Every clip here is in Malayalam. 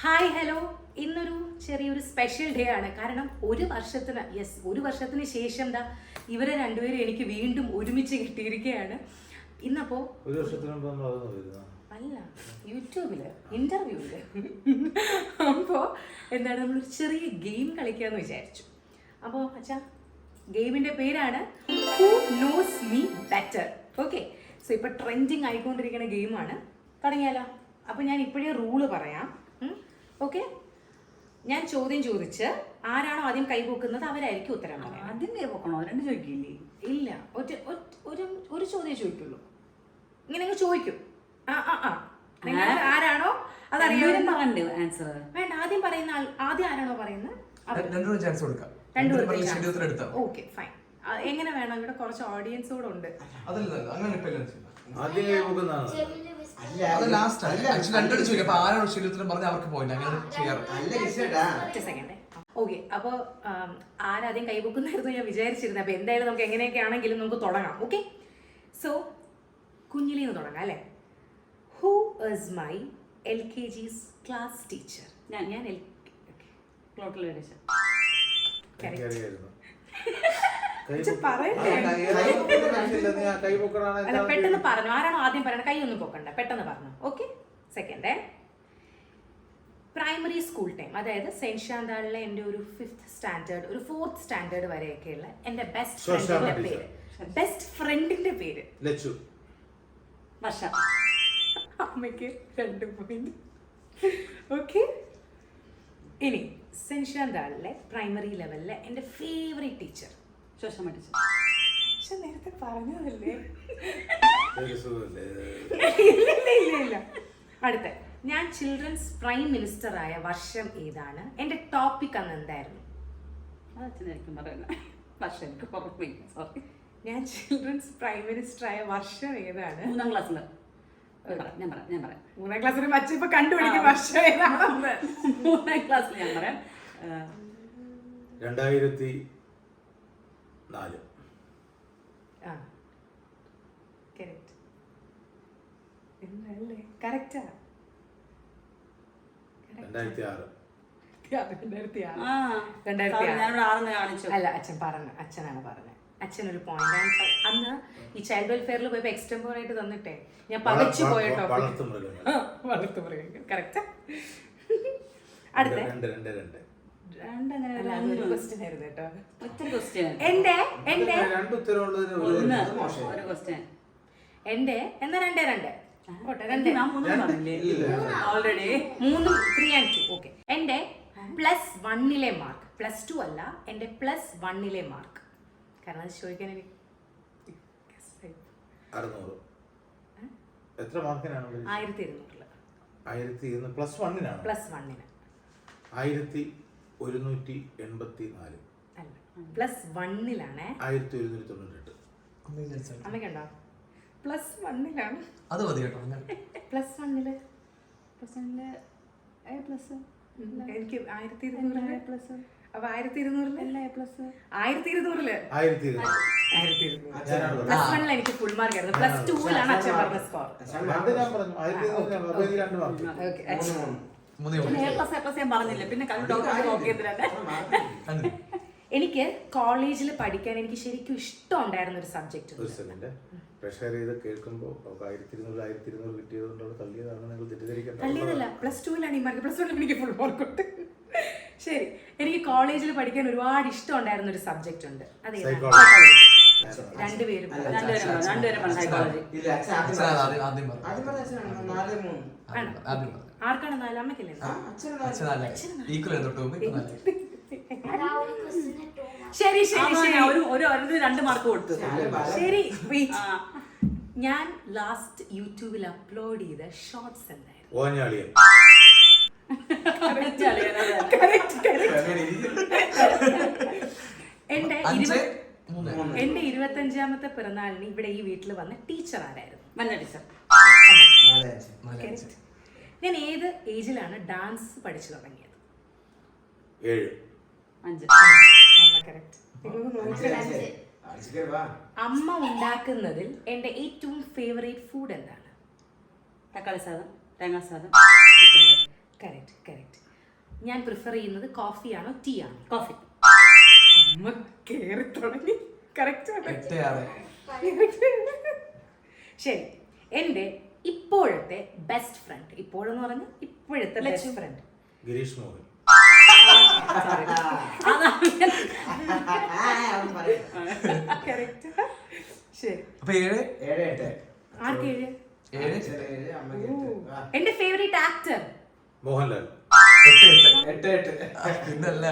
ഹായ് ഹലോ, ഇന്നൊരു ചെറിയൊരു സ്പെഷ്യൽ ഡേ ആണ്. കാരണം ഒരു വർഷത്തിന് ശേഷം എന്താ ഇവരെ രണ്ടുപേരും എനിക്ക് വീണ്ടും ഒരുമിച്ച് കിട്ടിയിരിക്കുകയാണ്. ഇന്നപ്പോ അല്ല, യൂട്യൂബില് ഇന്റർവ്യൂവില് അപ്പോൾ എന്താണ്, നമ്മളൊരു ചെറിയ ഗെയിം കളിക്കാന്ന് വിചാരിച്ചു. അപ്പോൾ അച്ഛാ, ഗെയിമിന്റെ പേരാണ് who knows me better. Okay, so ഇപ്പൊ ട്രെൻഡിങ് ആയിക്കൊണ്ടിരിക്കുന്ന ഗെയിമാണ്. തുടങ്ങിയാലോ? അപ്പൊ ഞാൻ ഇപ്പോഴേ റൂള് പറയാം. ഓക്കെ, ഞാൻ ചോദ്യം ചോദിച്ച് ആരാണോ ആദ്യം കൈപോക്കുന്നത് അവരായിരിക്കും ഉത്തരം പറയാം. ആദ്യം കൈ പോക്കണോ? രണ്ട് ചോദിക്കില്ലേ? ഇല്ല, ഒരു ചോദ്യം ചോദിക്കുള്ളൂ. ഇങ്ങനെ അങ്ങ് ചോദിക്കും. ആരാണോ അതറിയാം. ആൻസർ വേണ്ട, ആദ്യം പറയുന്ന ആദ്യം ആരാണോ പറയുന്നത് ഓക്കെ ഫൈൻ. എങ്ങനെ വേണം? ഇവിടെ കുറച്ച് ഓഡിയൻസ് കൂടെ ഉണ്ട്. ഓക്കെ, അപ്പൊ ആരാദ്യം കൈപൊക്കുന്നായിരുന്നു ഞാൻ വിചാരിച്ചിരുന്നത്. അപ്പൊ എന്തായാലും നമുക്ക് എങ്ങനെയൊക്കെ ആണെങ്കിലും നമുക്ക് തുടങ്ങാം. ഓക്കെ, സോ കുഞ്ഞിലി നിന്ന് തുടങ്ങാം അല്ലേ? Who is my LKG class teacher? ഞാൻ പെട്ടെന്ന് പറഞ്ഞു. ആരാണോ ആദ്യം പറയണ കൈ ഒന്നും പൊക്കണ്ട, പെട്ടെന്ന് പറഞ്ഞു. Okay, second, primary school time, അതായത് സെന്റ് ശാന്താളിലെ എൻ്റെ ഒരു 5th സ്റ്റാൻഡേർഡ് ഒരു 4th സ്റ്റാൻഡേർഡ് വരെയൊക്കെയുള്ള എൻ്റെ ബെസ്റ്റ് ഫ്രണ്ടിന്റെ പേര് ലച്ചു. വർഷ. അമ്മയ്ക്ക് 2 പോയിന്റ്. ഓക്കെ, ഇനി സെന്റ് ശാന്താളിലെ പ്രൈമറി ലെവലിലെ എൻ്റെ ഫേവറേറ്റ് ടീച്ചർ ശോശമ്മ ടീച്ചർ. പക്ഷെ നേരത്തെ പറഞ്ഞതല്ലേ? ഇല്ല. അടുത്ത, ഞാൻ ചിൽഡ്രൻസ് പ്രൈം മിനിസ്റ്റർ ആയ വർഷം ഏതാണ്? എന്റെ ടോപ്പിക് അന്ന് എന്തായിരുന്നു? അത് അച്ഛനായിരിക്കും പറയുന്നത്. വർഷം എനിക്ക് ഓർമ്മയില്ല, സോറി. ഞാൻ ചിൽഡ്രൻസ് പ്രൈം മിനിസ്റ്റർ ആയ വർഷം ഏതാണ്? 3ാം ക്ലാസ്സിൽ. ഞാൻ പറയാം 3ാം ക്ലാസ്സിൽ മച്ച ഇപ്പൊ കണ്ടുപിടിക്കും വർഷം ഏതാണെന്ന്. 3ാം ക്ലാസ്സിൽ ഞാൻ പറയാം 2004. കറക്റ്റാ. 2006. അല്ല, അച്ഛനാണ് പറഞ്ഞത്. അച്ഛനൊരു പോയിന്റ് അന്ന് ഈ ചൈൽഡ് വെൽഫെയറിൽ പോയപ്പോ എക്സ്റ്റംപോർ ആയിട്ട് തന്നിട്ടേ ഞാൻ പകച്ചു പോയ ടോപ്പിക് വളർത്തുമൃഗങ്ങൾ. കറക്റ്റ്. അടുത്ത എന്റെ +1 മാർക്ക്, +2 അല്ല, എന്റെ +1 മാർക്ക്. കാരണം അത് ചോദിക്കാൻ എനിക്ക് 600. എത്ര മാർക്കിനാണ്? 1200. +1 +1 1184. അല്ല, +1 1198. അമ്മയ്ക്കുണ്ടോ? +1 അത് മതി കേട്ടോ. +1 എനിക്ക് 1200. അപ്പൊ 1200 +1 എനിക്ക് ഫുൾ മാർക്ക് ആയിരുന്നു. +2 അച്ഛൻ പറഞ്ഞ സ്കോർ. പറഞ്ഞില്ല. പിന്നെ എനിക്ക് കോളേജിൽ പഠിക്കാൻ എനിക്ക് ശരിക്കും ഇഷ്ടം ഉണ്ടായിരുന്ന ഒരു സബ്ജക്ട്. തള്ളിയതല്ല, +2 ഈ മാർക്ക്. +1 എനിക്ക് ഫുൾ മാർക്ക് ഉണ്ട്. ശരി, എനിക്ക് കോളേജിൽ പഠിക്കാൻ ഒരുപാട് ഇഷ്ടം ഉണ്ടായിരുന്ന ഒരു സബ്ജക്ട് ഉണ്ട്. രണ്ടുപേരും ആർക്കാണ് 4? അമ്മയ്ക്കല്ലേ? ശരി, 2 മാർക്ക് കൊടുത്തു. ശരി, ഞാൻ ലാസ്റ്റ് യൂട്യൂബിൽ അപ്ലോഡ് ചെയ്ത ഷോർട്സ് എന്തായിരുന്നു? എന്റെ 25ാമത്തെ പിറന്നാളിന് ഇവിടെ ഈ വീട്ടിൽ വന്ന ടീച്ചർ ആരായിരുന്നു? ടീച്ചർ. ഞാൻ ഏത് ഏജിലാണ് ഡാൻസ് പഠിച്ചു തുടങ്ങിയത്? 5. അമ്മ ഉണ്ടാക്കുന്നതിൽ എന്റെ ഏറ്റവും ഫേവറേറ്റ് ഫുഡ് എന്താണ്? തക്കാളി സാദം, തേങ്ങാ സാദം, കറക്റ്റ്. ഞാൻ പ്രിഫർ ചെയ്യുന്നത് കോഫിയാണോ ടീ ആണോ? കോഫി. അമ്മ കേറി തുടങ്ങി. കറക്റ്റ്. 8-6. ശരി, എൻ്റെ ഇപ്പോഴത്തെ ബെസ്റ്റ് ഫ്രണ്ട്, ഇപ്പോഴെന്ന് പറഞ്ഞാൽ ഇപ്പോഴത്തെ best friend Girish Mohan. Correct. ശരി, അപ്പൊ 7, 8. ആർക്ക് 7? 7. എൻ്റെ ഫേവറേറ്റ് ആക്ടർ മോഹൻലാൽ. 8. പിന്നല്ല.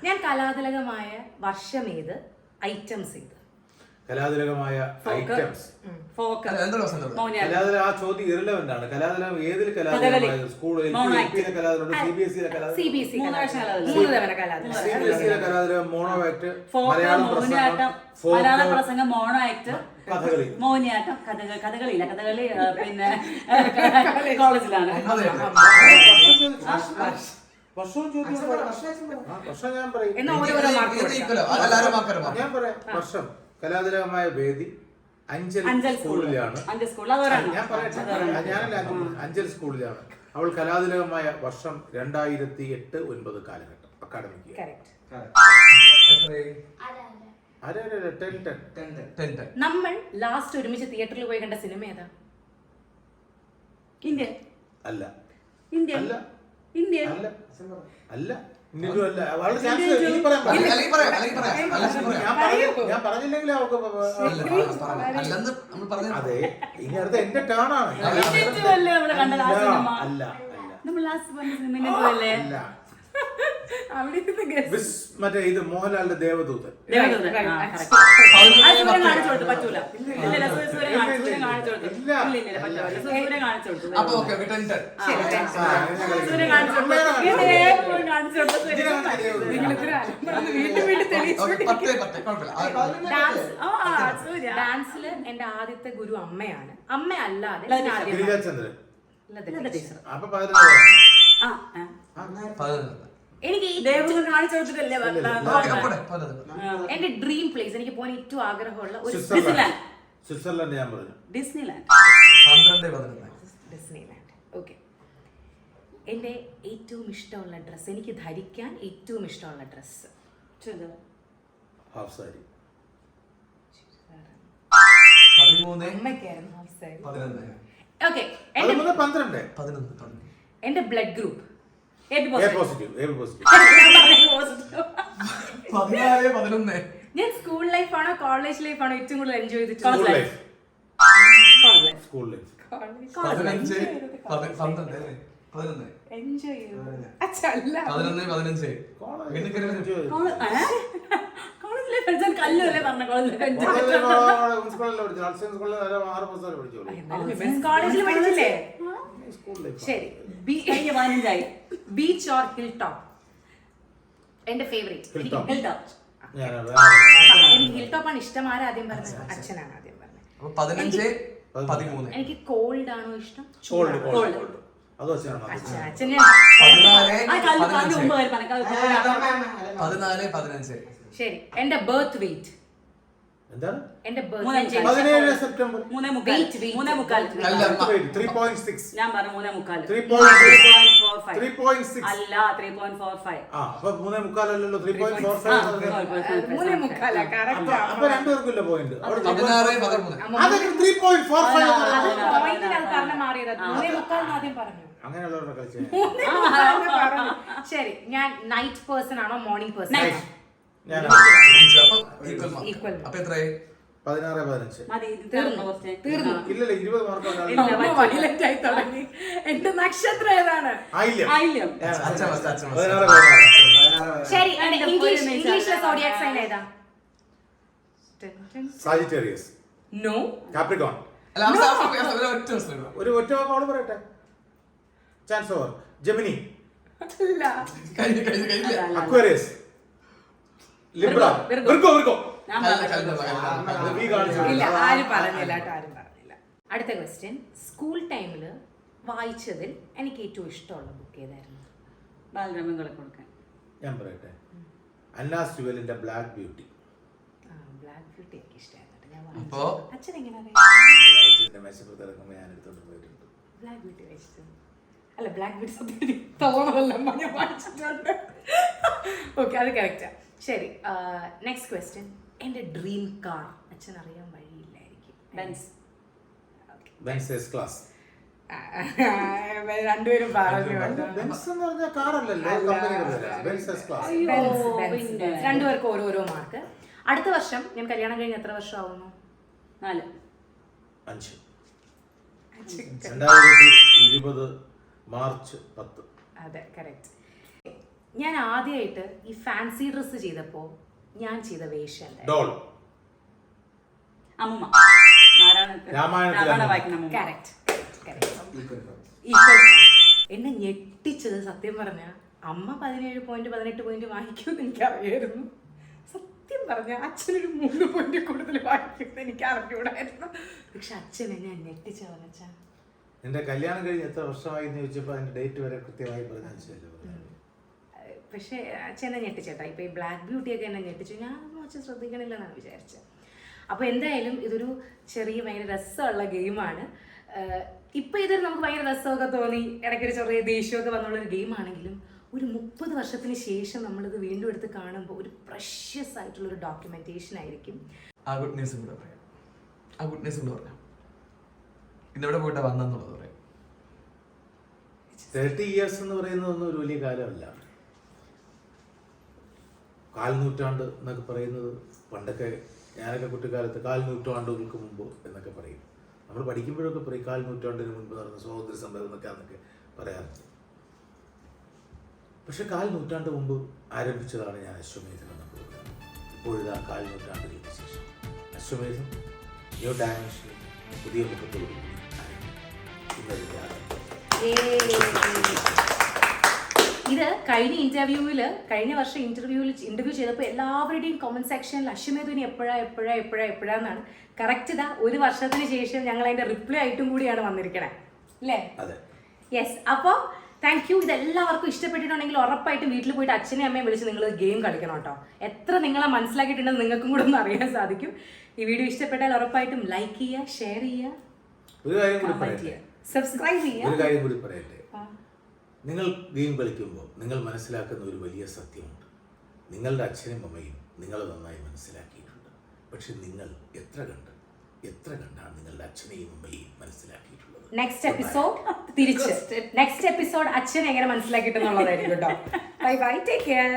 ഞാൻ കലാതിലകമായ വർഷമേത്, ഐറ്റംസ് ഏത്? കലാതിലകമായ ഐറ്റംസ്. ഫോക്ക്. അല്ല, എന്താ വസന്തം? മോഹൻലാൽ. കലാതിലകം ആ ചോദ്യം ഇറലവന്റ് ആണ്. കലാതിലകം ഏതിൽ കഥകളി. കലാതിലകം? സ്കൂൾ എൽപിയിലെ കലാതിലുണ്ട്, CBSE കലാതിലകം. CBSE മൂന്ന് വർഷം കലാതിലകം. 3 തവണ കലാതിലകം. CBSE കലാതിലകം, mono act, folk, Malayalam Mohiniyattam, പ്രസംഗം, മലയാള ഫോക്ക്, പ്രസംഗം, മോണോ ആക്ട്, കഥകളി. മോഹിനിയാട്ടം, കഥകളിയില്ല, കഥകളി പിന്നെ കോളേജിലാണ്. വർഷവും ചോദ്യം വർഷം ഞാൻ പറയും. എന്നാ ഓരോരോ മാർക്ക് ഇത് equal ആ? എല്ലാവരും mark തരുമോ? ഞാൻ പറയാം വർഷം. കലാതിലകമായ വേദി അഞ്ചൽ അഞ്ചൽ സ്കൂളിലാണ്. അഞ്ചൽ സ്കൂൾ അതൊരാണ്. ഞാൻ പറയട്ടെ, ഞാനല്ല അഞ്ചൽ സ്കൂളിലാണ്. അവൾ കലാതിലകമായ വർഷം 2008-9 കാലഘട്ടം അക്കാഡമിക്. കറക്റ്റ്. ആരെ 10. നമ്മൾ ലാസ്റ്റ് ഒരുമിച്ച് തിയേറ്ററിൽ പോയി കണ്ട സിനിമ ഏതാ? ഇന്ത്യൻ. അല്ല ഇന്ത്യൻ. അല്ല ഇന്ത്യൻ. അല്ല അല്ല ഇന്നിലും അല്ല. അവളുടെ ചാൻസ് ഇനി പറയാൻ പറ്റില്ല. അല്ലെങ്കിൽ പറയാം, അല്ലെങ്കിൽ പറയാം. അല്ലെങ്കിൽ പറയാം. ഞാൻ പറഞ്ഞില്ലെങ്കിൽ അവൾക്ക് അല്ലെന്ന് നമ്മൾ പറഞ്ഞു. അതെ, ഇനി അടുത്ത എന്റെ ടേണാണ്. ഇന്ത്യൻ അല്ലേ നമ്മള് കണ്ട last സിനിമ? അല്ല നമ്മൾ ലാസ്റ്റ് പറഞ്ഞ സിനിമ ഇന്ത്യൻ അല്ലേ? അല്ല അവിടെ ഇരുന്ന് guess. മറ്റേ ഇത് മോഹൻലാലിന്റെ ദേവദൂതൻ. ദേവദൂതൻ. Right. ആ, correct. പതിനൊന്ന് ആ, സൂര്യൻ പത്ത്. കാണിച്ചു കൊടുത്തു, പറ്റൂല. ഇല്ല, സൂര്യൻ കാണിച്ചു കൊടുത്തു. ഇല്ല. ഇല്ല, പറ്റൂല. സൂര്യൻ കാണിച്ചു കൊടുത്തു. അപ്പൊ ഓക്കെ, 10. ശരി, സൂര്യൻ കാണിച്ചു കൊടുത്തു. സൂര്യൻ കാണിച്ചു കൊടുത്തു. നിങ്ങൾ ഇത്ര അലമ്പ് വീണ്ടും തെളിയിച്ചു. 10. കുഴപ്പമില്ല. ഡാൻസ് ആ, സൂര്യ. ഡാൻസിൽ എന്റെ ആദ്യത്തെ ഗുരു അമ്മയാണ്. അമ്മ അല്ലാതെ ലളിത ഞാൻ ആദ്യം ഗിരിജാചന്ദ്രൻ. ലളിത ടീച്ചർ. അപ്പൊ 11. ആ, ആ. 11. എനിക്ക് ഈ ദേവദൂതൻ കാണിച്ചു കൊടുത്തിട്ടല്ലേ ഓക്കെ, പോട്ടെ, 11. എന്റെ ഡ്രീം പ്ലേസ്, എനിക്ക് പോകാൻ ഏറ്റവും ആഗ്രഹമുള്ള ഒരു സ്വിറ്റ്സർലൻഡ്. സ്വിറ്റ്സർലൻഡ് ഞാൻ പറഞ്ഞു. ഡിസ്നിലാൻഡ്. 12. ഡിസ്നിലാൻഡ്. ഓക്കെ. എൻ്റെ ഏറ്റവും ഇഷ്ടമുള്ള ഡ്രസ്സ്, എനിക്ക് ധരിക്കാൻ ഏറ്റവും ഇഷ്ടമുള്ള dress half sari. 13. അമ്മയ്ക്കായിരുന്നു house saree. 11. Okay. 12. 11. എന്റെ blood group A positive. A positive. 14, 11. ഞാൻ സ്കൂൾ ലൈഫ് ആണോ കോളേജ് ലൈഫ് ആണോ ഏറ്റവും കൂടുതൽ എൻജോയ് സ്കൂൾ ചെയ്തിട്ടുള്ളത്? ലൈഫ്. കോളേജ്. School life. 15, 12 അല്ലേ? 11. എൻജോയ് ചെയ്തു. അച്ഛല്ല 11, 15. വീണ്ടും കയറി വരും. കോളേജിലെ ഫ്രണ്ട്സ് കല്ലല്ലേ പറഞ്ഞ കോളേജിലെ ഫ്രണ്ട്സ്. കോളേജിൽ പഠിച്ചില്ലേ? ശരി. കഴിഞ്ഞ 15 ബീച്ച് ഓർ ഹിൽ ടോപ്പ്? എന്റെ favourite Hill top. Hill top. എനിക്ക് ഹിൽ ടോപ്പ് ആണ് ഇഷ്ടം. ആരാദ്യം പറഞ്ഞത്? അച്ഛനാണ് ആദ്യം പറഞ്ഞത്. അപ്പൊ 15, 13. എനിക്ക് കോൾഡ് ആണോ ഇഷ്ടം? കോൾഡ്. Cold. അത് വെച്ചാണ് അച്ഛൻ അച്ഛൻ 14, ആ കല്ല് പറഞ്ഞ മുമ്പ് 15. പറഞ്ഞ 14, 15. ശരി. എന്റെ ബർത്ത് വെയിറ്റ്, എന്താണ്? എന്റെ മൂന്നാം ബർത്ത് 17 സെപ്റ്റംബർ. 3.3. കല്ലമ്മ. 3.6. ഞാൻ പറഞ്ഞു 3.3. 3.6. 3.6. അല്ല 3.45. ആ, അപ്പൊ 3.4 അല്ലല്ലോ, 3.45. 3.4 കറക്റ്റ്. അപ്പൊ രണ്ടുപേർക്കില്ല പോയിന്റ്. 16, 13. അതൊക്കെ 3.45. അത് പോയിന്റിൽ അത് പറഞ്ഞ മാറിയത്. 3.4 ആദ്യം പറഞ്ഞു. അങ്ങനെയുള്ളവരുടെ കളിച്ച 3.4 പറഞ്ഞു. ശരി. ഞാൻ നൈറ്റ് പേഴ്സൺ ആണോ മോർണിംഗ് പേഴ്സൺ ആണോ? ഞാൻ അപ്പൊ equal mark. Equal. അപ്പൊ എത്രയായി? 16, 15. മതി തീർന്നു കുറച്ച്. തീർന്നു. ഇല്ലല്ല, 20 മാർക്ക് ഇല്ല. വയലന്റ് ആയി തുടങ്ങി. എന്റെ നക്ഷത്രം ഏതാണ്? ആയില്ല. ആയില്യം. അച്ഛൻ മസ്ത്, അച്ഛൻ മസ്ത്. 16, 16. ശരി. എന്റെ എന്റെ ഇംഗ്ലീഷ് ഒരു ഇംഗ്ലീഷിലെ സോഡിയാക് സൈൻ ഏതാ? സാജിറ്റേറിയസ്. നോ. കാപ്രിക്കോൺ. അല്ല, അവസാനം ഒറ്റ ദിവസം ഒരു ഒറ്റ വാക്കോട് പറയട്ടെ. Chance over. ജെമിനി. അല്ല. കഴിഞ്ഞില്ല. അക്വേറിയസ്. ലിബ്ര. വിർഗോ. വിർഗോ. ഞാൻ കല്ല. അത് വി കാണിച്ചു. ഇല്ല, ആരും പറഞ്ഞില്ല കേട്ടോ, ആരും പറഞ്ഞില്ല. അടുത്ത ക്വസ്റ്റ്യൻ. സ്കൂൾ ടൈമിൽ വായിച്ചതിൽ എനിക്ക് ഏറ്റവും ഇഷ്ടമുള്ള ബുക്ക് ഏതായിരുന്നു? ബാലരമകളെ കൊടുക്കാൻ. ഞാൻ പറയട്ടെ. അന്നാ സ്റ്റുവലിന്റെ ബ്ലാക്ക് ബ്യൂട്ടി. ബ്ലാക്ക് ബ്യൂട്ടി എനിക്ക് ഇഷ്ടമായിരുന്നു. ഞാൻ അപ്പോ? അച്ഛൻ എങ്ങനെ അറിയാം? വായിച്ചതിന്റെ മേശപ്പുറത്ത് ഇറങ്ങുമ്പോൾ ഞാൻ എടുത്തോണ്ട് പോയിട്ടുണ്ട്. ബ്ലാക്ക് ബ്യൂട്ടി വായിച്ചത് അല്ല ബ്ലാക്ക് ബീഡ്സ് തോന്നലല്ല ഞാൻ വായിച്ചിട്ടുണ്ട്. ഓക്കെ, അത് കറക്റ്റാ. ശരി, നെക്സ്റ്റ് ക്വസ്റ്റ്യൻ. എൻ്റെ ഡ്രീം കാർ അച്ഛൻ അറിയാൻ വഴിയില്ലായിരിക്കും. Benz S class. രണ്ടുപേരും പറഞ്ഞു. ബെൻസ് എന്ന് പറഞ്ഞ കാറല്ലല്ലോ, കമ്പനിയുടെ പേരാ. Benz S class. രണ്ടുപേർക്കും ഓരോരോ മാർക്ക്. അടുത്ത വർഷം ഞാൻ കല്യാണം കഴിഞ്ഞ് എത്ര വർഷം ആവുന്നു? 4. 5. 2020 മാർച്ച് 10. അതെ, കറക്റ്റ്. ഞാൻ ആദ്യമായിട്ട് ഈ ഫാൻസി ഡ്രസ് ചെയ്തപ്പോ ഞാൻ ചെയ്ത വേഷം ഡോൾ. അമ്മ രാമായണത്തിലെ വായിക്കുന്ന അമ്മ. കറക്റ്റ്. എന്നെ ഞെട്ടിച്ചത് സത്യം പറഞ്ഞ അമ്മ 17 പോയിന്റ് 18 പോയിന്റ് വാങ്ങിക്കുമെന്ന് എനിക്കറിയായിരുന്നു. സത്യം പറഞ്ഞ അച്ഛനൊരു 3 പോയിന്റ് കൂടുതൽ വാങ്ങിക്കുമെന്ന് എനിക്ക് അറിഞ്ഞൂടായിരുന്നു. പക്ഷെ അച്ഛൻ എന്നെ ഞെട്ടിച്ച പറഞ്ഞ. എന്റെ കല്യാണം കഴിഞ്ഞ് എത്ര വർഷമായി എന്ന് ചോദിച്ചപ്പോൾ അതിന്റെ ഡേറ്റ് വരെ കൃത്യമായി പറഞ്ഞു. പക്ഷേ അച്ഛനെ ഞെട്ടിച്ചേട്ടാ. ഇപ്പൊ ഈ ബ്ലാക്ക് ബ്യൂട്ടിയൊക്കെ എന്നെ ഞെട്ടിച്ചു. ഞാനൊന്നും അച്ഛൻ ശ്രദ്ധിക്കണില്ലെന്നാണ് വിചാരിച്ചത്. അപ്പോൾ എന്തായാലും ഇതൊരു ചെറിയ ഭയങ്കര രസമുള്ള ഗെയിമാണ്. ഇപ്പം ഇതൊരു നമുക്ക് ഭയങ്കര രസമൊക്കെ തോന്നി, ഇടയ്ക്കൊരു ചെറിയ ദേഷ്യമൊക്കെ വന്നുള്ളൊരു ഗെയിമാണെങ്കിലും ഒരു 30 വർഷത്തിന് ശേഷം നമ്മളിത് വീണ്ടും എടുത്ത് കാണുമ്പോൾ ഒരു പ്രഷ്യസ് ആയിട്ടുള്ളൊരു ഡോക്യുമെന്റേഷൻ ആയിരിക്കും. ആ ഗുഡ് ന്യൂസ് കൂടെ പറയാം. ആ ഗുഡ് ന്യൂസ് കൂടെ പറയാം. ഇന്നിവിടെ പോയിട്ട് വന്നെന്നുള്ളത് പറയാം. 30 ഇയേഴ്സ് എന്ന് പറയുന്നതൊന്നും ഒരു വലിയ കാലമല്ല. 1/4 നൂറ്റാണ്ട് എന്നൊക്കെ പറയുന്നത് പണ്ടൊക്കെ ഞാനൊക്കെ കുട്ടിക്കാലത്ത് 1/4 നൂറ്റാണ്ടുകൾക്ക് മുമ്പ് എന്നൊക്കെ പറയും. നമ്മൾ പഠിക്കുമ്പോഴൊക്കെ പറയും 1/4 നൂറ്റാണ്ടിന് മുൻപ് നടന്ന സ്വാതന്ത്ര്യ സമരം എന്നൊക്കെ പറയാറുണ്ട്. പക്ഷെ 1/4 നൂറ്റാണ്ട് മുമ്പ് ആരംഭിച്ചതാണ് ഞാൻ അശ്വമേധം എന്ന പ്രോഗ്രാം. ഇപ്പോഴിതാ 1/4 നൂറ്റാണ്ടുകൾക്ക് ശേഷം അശ്വമേധം ന്യൂ ഡയമെൻഷൻ പുതിയ മുഖത്തോട് ഇന്നതിൻ്റെ ഇത് കഴിഞ്ഞ വർഷം ഇന്റർവ്യൂ ചെയ്തപ്പോൾ എല്ലാവരുടെയും കമന്റ് സെക്ഷനിൽ അശ്വമേധുവിന് എപ്പോഴാന്നാണ്. കറക്റ്റ് ഇതാ 1 വർഷത്തിന് ശേഷം ഞങ്ങൾ അതിന്റെ റിപ്ലൈ ആയിട്ടും കൂടിയാണ് വന്നിരിക്കണേ അല്ലേ? യെസ്. അപ്പോൾ താങ്ക് യു. ഇതെല്ലാവർക്കും ഇഷ്ടപ്പെട്ടിട്ടുണ്ടെങ്കിൽ ഉറപ്പായിട്ടും വീട്ടിൽ പോയിട്ട് അച്ഛനെയും അമ്മയും വിളിച്ച് നിങ്ങൾ ഗെയിം കളിക്കണം കേട്ടോ. എത്ര നിങ്ങളെ മനസ്സിലാക്കിയിട്ടുണ്ടെന്ന് നിങ്ങൾക്കും കൂടെ ഒന്ന് അറിയാൻ സാധിക്കും. ഈ വീഡിയോ ഇഷ്ടപ്പെട്ടാൽ ഉറപ്പായിട്ടും ലൈക്ക് ചെയ്യുക, ഷെയർ ചെയ്യുക, സബ്സ്ക്രൈബ് ചെയ്യുക. ഒരു കാര്യം കൂടി പറയട്ടെ. നിങ്ങൾ ഗെയിം കളിക്കുമ്പോൾ നിങ്ങൾ മനസ്സിലാക്കുന്ന ഒരു വലിയ സത്യമുണ്ട്. നിങ്ങളുടെ അച്ഛനും അമ്മയും നിങ്ങളെ നന്നായി മനസ്സിലാക്കിയിട്ടുണ്ട്. പക്ഷെ നിങ്ങൾ എത്ര കണ്ടാണ് നിങ്ങളുടെ അച്ഛനെയും അമ്മയെയും മനസ്സിലാക്കിയിട്ടുള്ളത്? നെക്സ്റ്റ് എപ്പിസോഡ് അച്ഛനെ എങ്ങനെ മനസ്സിലാക്കിയിട്ടുള്ളതായിരിക്കും കേട്ടോ. Bye bye, take care.